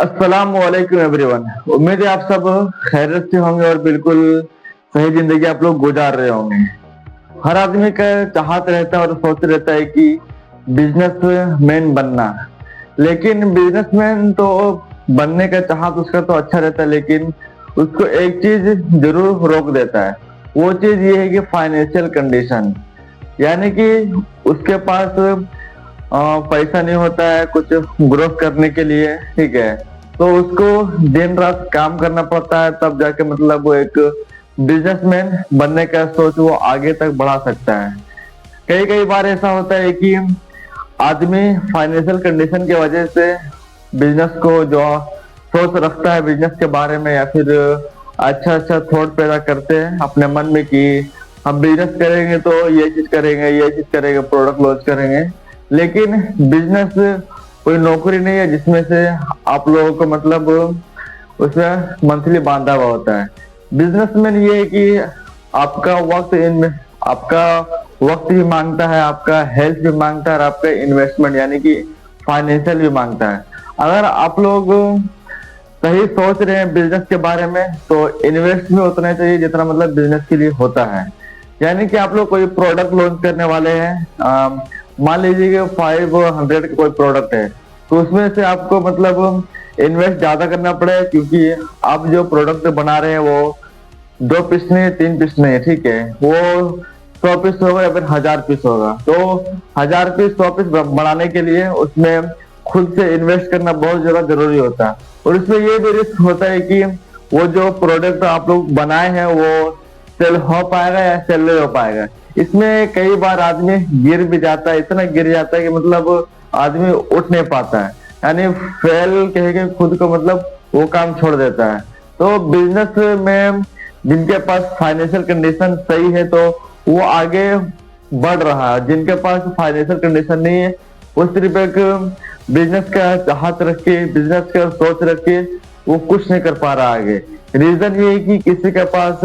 अस्सलाम वालेकुम एवरीवन। उम्मीद है आप सब खैरियत से होंगे और बिल्कुल सही जिंदगी आप लोग गुजार रहे होंगे। हर आदमी का चाहत रहता है और सोच रहता है कि बिजनेसमैन बनना। लेकिन बिजनेसमैन तो बनने का चाहत उसका तो अच्छा रहता है, लेकिन उसको एक चीज जरूर रोक देता है। वो चीज ये है कि फाइनेंशियल कंडीशन, यानी कि उसके पास पैसा नहीं होता है कुछ ग्रोथ करने के लिए। ठीक है, तो उसको दिन रात काम करना पड़ता है, तब जाके मतलब वो एक बिजनेसमैन बनने का सोच वो आगे तक बढ़ा सकता है। कई कई बार ऐसा होता है कि आदमी फाइनेंशियल कंडीशन की वजह से बिजनेस को जो सोच रखता है बिजनेस के बारे में, या फिर अच्छा अच्छा थॉट पैदा करते हैं अपने मन में कि हम बिजनेस करेंगे तो ये चीज करेंगे, प्रोडक्ट लॉन्च करेंगे। लेकिन बिजनेस कोई नौकरी नहीं है जिसमें से आप लोगों को मतलब उसमें मंथली बांधा हुआ होता है। बिजनेसमैन ये है कि आपका वक्त इन आपका वक्त भी मांगता है, आपका हेल्थ भी मांगता है, और आपका इन्वेस्टमेंट यानी कि फाइनेंशियल भी मांगता है। अगर आप लोग सही सोच रहे हैं बिजनेस के बारे में तो इन्वेस्ट भी उतना चाहिए जितना मतलब बिजनेस के लिए होता है। यानी कि आप लोग कोई प्रोडक्ट लॉन्च करने वाले हैं, मान लीजिए कि 500 का कोई प्रोडक्ट है, तो उसमें से आपको मतलब इन्वेस्ट ज्यादा करना पड़ेगा, क्योंकि आप जो प्रोडक्ट बना रहे हैं वो 2 पीस नहीं है, 3 पीस नहीं है। ठीक है, वो 100 पीस होगा या फिर 1000 पीस होगा। तो 1000 पीस 100 पीस बनाने के लिए उसमें खुद से इन्वेस्ट करना बहुत ज्यादा जरूरी होता है। और इसमें ये भी रिस्क होता है कि वो जो प्रोडक्ट आप लोग बनाए हैं वो सेल हो पाएगा या सेल नहीं हो पाएगा। इसमें कई बार आदमी गिर भी जाता है, इतना गिर जाता है कि मतलब आदमी उठ नहीं पाता है, यानी फेल कह के खुद को मतलब वो काम छोड़ देता है। तो बिजनेस में जिनके पास फाइनेंशियल कंडीशन सही है तो वो आगे बढ़ रहा है, जिनके पास फाइनेंशियल कंडीशन नहीं है वो सिर्फ एक बिजनेस का चाहत रख के, बिजनेस का सोच रख के वो कुछ नहीं कर पा रहा आगे। रीजन ये है कि किसी के पास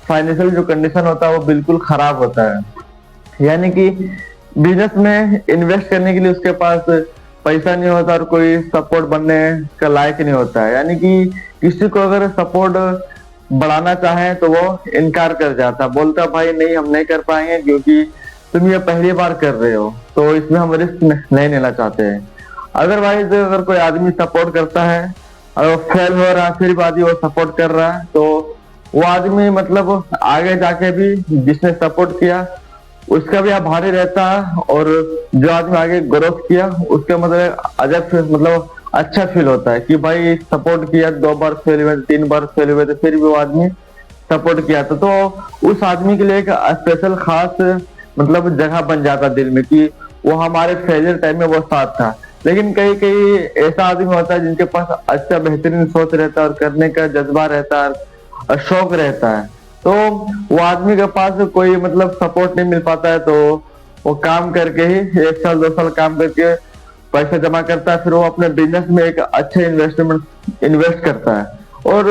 फाइनेंशियल जो कंडीशन होता है वो बिल्कुल खराब होता है, यानी कि बिजनेस में इन्वेस्ट करने के लिए उसके पास पैसा नहीं होता और कोई सपोर्ट बनने का लायक नहीं होता है। यानी कि किसी को अगर सपोर्ट बढ़ाना चाहे तो वो इनकार कर जाता, बोलता भाई नहीं हम नहीं कर पाएंगे क्योंकि तुम ये पहली बार कर रहे हो, तो इसमें हम रिस्क नहीं लेना चाहते हैं। अदरवाइज अगर कोई आदमी सपोर्ट करता है और फेल हो रहा है फिर भी आदमी वो सपोर्ट कर रहा है, तो वो आदमी मतलब आगे जाके भी जिसने सपोर्ट किया उसका भी आभारी रहता है, और जो आदमी आगे ग्रोथ किया उसका मतलब मतलब अच्छा फील होता है कि भाई सपोर्ट किया, 2 बार फेल हुए, 3 बार फेल हुए, तो फिर भी वो आदमी सपोर्ट किया था, तो उस आदमी के लिए एक स्पेशल खास मतलब जगह बन जाता दिल में कि वो हमारे फेलियर टाइम में वो साथ था। लेकिन कई कई ऐसा आदमी होता है जिनके पास अच्छा बेहतरीन सोच रहता है और करने का जज्बा रहता है और शौक रहता है, तो वो आदमी के पास कोई मतलब सपोर्ट नहीं मिल पाता है, तो वो काम करके ही 1 साल 2 साल काम करके पैसा जमा करता है, फिर वो अपने बिजनेस में एक अच्छे इन्वेस्टमेंट इन्वेस्ट करता है। और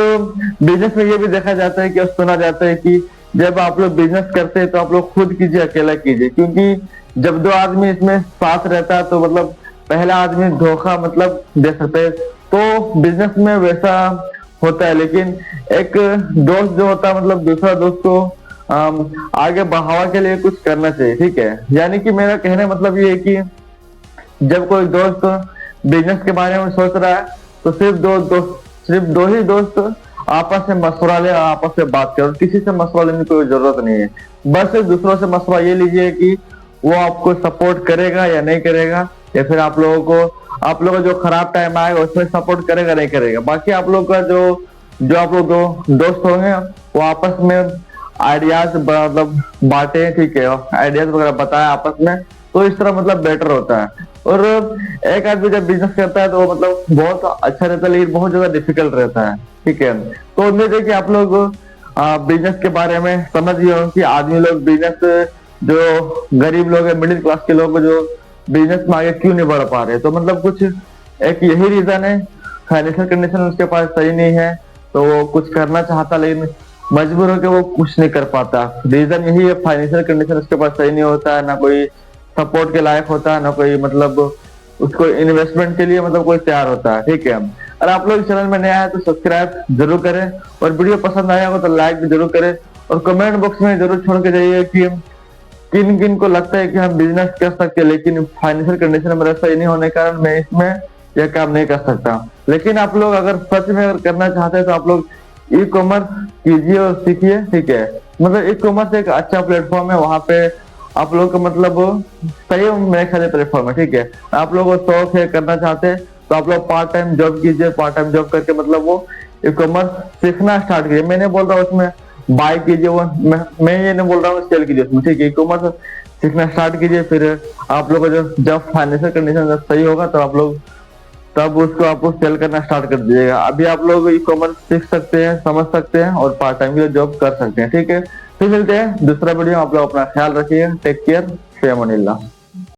बिजनेस में ये भी देखा जाता है कि सुना जाता है कि जब आप लोग बिजनेस करते हैं तो आप लोग खुद कीजिए, अकेला कीजिए, क्योंकि जब 2 आदमी इसमें साथ रहता है तो मतलब पहला आदमी धोखा मतलब दे सकते हैं, तो बिजनेस में वैसा होता है। लेकिन एक दोस्त जो होता है मतलब दूसरा दोस्त को आगे बढ़ावा के लिए कुछ करना चाहिए। ठीक है, यानी कि मेरा कहने मतलब ये है कि जब कोई दोस्त बिजनेस के बारे में सोच रहा है तो सिर्फ दो ही दोस्त आपस में मशवरा ले, आपस में बात करो, किसी से मशवरा लेने की कोई जरूरत नहीं है। बस दूसरों से मशवरा ये लीजिए कि वो आपको सपोर्ट करेगा या नहीं करेगा, या फिर आप लोगों का जो खराब टाइम आएगा उसमें सपोर्ट करेगा नहीं करेगा। बाकी आप लोग का जो जो आप लोग दो दोस्त होंगे वो आपस में आइडियाज मतलब बांटे, ठीक है, आइडियाज वगैरह बताए आपस में, तो इस तरह मतलब बेटर होता है। और एक आदमी जब बिजनेस करता है तो मतलब बहुत अच्छा रहता है, लेकिन बहुत ज्यादा डिफिकल्ट रहता है। ठीक है, तो उम्मीद है कि आप लोग बिजनेस के बारे में समझ गए हो कि आदमी लोग बिजनेस, जो गरीब लोग है, मिडिल क्लास के लोग जो बिजनेस में आगे क्यों नहीं बढ़ पा रहे, तो मतलब कुछ एक यही रीजन है, फाइनेंशियल कंडीशन उसके पास सही नहीं है, तो वो कुछ करना चाहता लेकिन मजबूर होकर वो कुछ नहीं कर पाता। रीजन यही है, फाइनेंशियल कंडीशन उसके पास सही नहीं होता है, ना कोई सपोर्ट के लायक होता है, ना कोई मतलब उसको इन्वेस्टमेंट के लिए मतलब कोई तैयार होता है। ठीक है, और आप लोग चैनल में नया है तो सब्सक्राइब जरूर करें, और वीडियो पसंद आया हो तो लाइक भी जरूर करें, और कमेंट बॉक्स में जरूर छोड़ के जाइए कि किन किन को लगता है कि हम बिजनेस कर सकते हैं, लेकिन फाइनेंशियल कंडीशन मेरा सही नहीं होने के कारण मैं इसमें यह काम नहीं कर सकता। लेकिन आप लोग अगर सच में अगर करना चाहते हैं तो आप लोग ई कॉमर्स कीजिए और सीखिए, ठीक है। मतलब ई कॉमर्स एक अच्छा प्लेटफॉर्म है, वहां पे आप लोग का मतलब सही मेरे ख्याल प्लेटफॉर्म है, ठीक है। आप लोग को शौक है करना चाहते हैं तो आप लोग पार्ट टाइम जॉब कीजिए, पार्ट टाइम जॉब करके मतलब वो ई कॉमर्स सीखना स्टार्ट कीजिए। मैं नहीं बोल रहा हूँ उसमें बाय कीजिए, वो मैं ये नहीं बोल रहा हूँ सेल कीजिए उसमें, ठीक है। ई कॉमर्स सीखना स्टार्ट कीजिए, फिर आप लोग का जब फाइनेंशियल कंडीशन सही होगा तो आप लोग तब उसको आपको सेल करना स्टार्ट कर दीजिएगा। अभी आप लोग ई कॉमर्स सीख सकते हैं, समझ सकते हैं और पार्ट टाइम भी जॉब कर सकते हैं, ठीक है। फिर मिलते हैं दूसरा वीडियो। आप लोग अपना ख्याल रखिए, टेक केयर, फिर अमानिल्लाह।